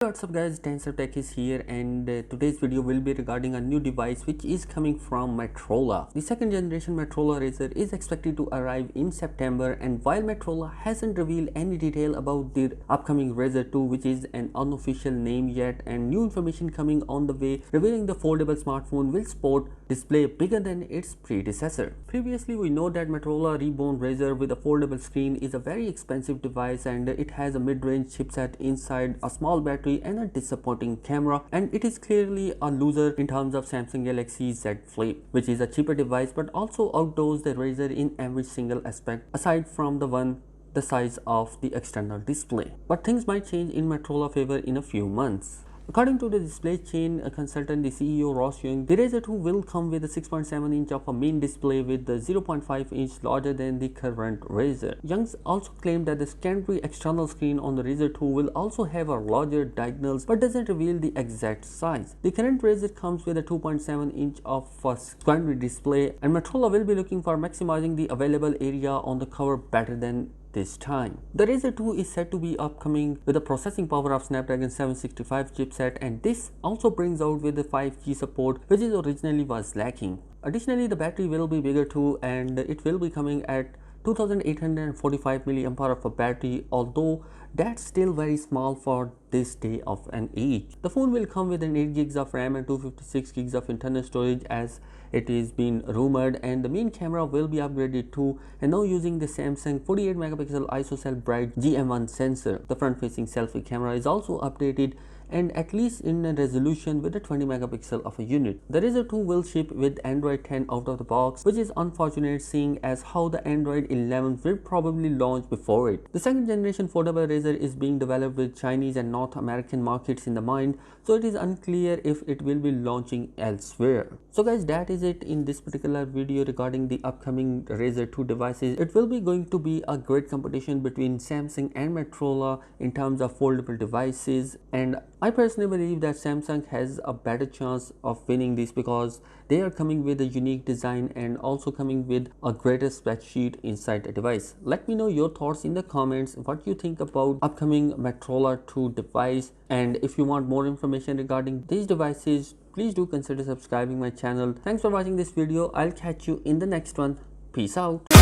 What's up guys, TANSAFTECH is here and today's video will be regarding a new device which is coming from Motorola. The second generation Motorola RAZR is expected to arrive in September, and while Motorola hasn't revealed any detail about the upcoming RAZR 2, which is an unofficial name yet, and new information coming on the way revealing the foldable smartphone will sport display bigger than its predecessor. Previously we know that Motorola reborn RAZR with a foldable screen is a very expensive device, and it has a mid-range chipset inside, a small battery and a disappointing camera, and it is clearly a loser in terms of Samsung Galaxy Z Flip, which is a cheaper device but also outdoes the RAZR in every single aspect aside from the size of the external display. But things might change in Motorola favor in a few months. According to the display chain consultant, the CEO Ross Young, the RAZR 2 will come with a 6.7 inch of a main display with the 0.5 inch larger than the current RAZR. Young also claimed that the secondary external screen on the RAZR 2 will also have a larger diagonals but doesn't reveal the exact size. The current RAZR comes with a 2.7 inch of a secondary display, and Motorola will be looking for maximizing the available area on the cover better than this time. The RAZR 2 is said to be upcoming with a processing power of Snapdragon 765 chipset, and this also brings out with the 5G support, which is originally was lacking. Additionally, the battery will be bigger too, and it will be coming at 2845 mAh of a battery, although that's still very small for this day of an age. The phone will come with an 8 GB of RAM and 256 GB of internal storage as it is been rumored, and the main camera will be upgraded too, and now using the Samsung 48 megapixel ISOCELL bright GM1 sensor. The front facing selfie camera is also updated and at least in a resolution with a 20 megapixel of a unit. The RAZR 2 will ship with Android 10 out of the box, which is unfortunate seeing as how the Android 11 will probably launch before it. The second generation foldable RAZR is being developed with Chinese and North American markets in the mind, so it is unclear if it will be launching elsewhere. So guys, that is it in this particular video regarding the upcoming RAZR 2 devices. It will be going to be a great competition between Samsung and Motorola in terms of foldable devices, and I personally believe that Samsung has a better chance of winning this because they are coming with a unique design and also coming with a greater spreadsheet inside the device. Let me know your thoughts in the comments, what you think about upcoming Motorola 2 device, and if you want more information regarding these devices, please do consider subscribing my channel. Thanks for watching this video. I'll catch you in the next one. Peace out.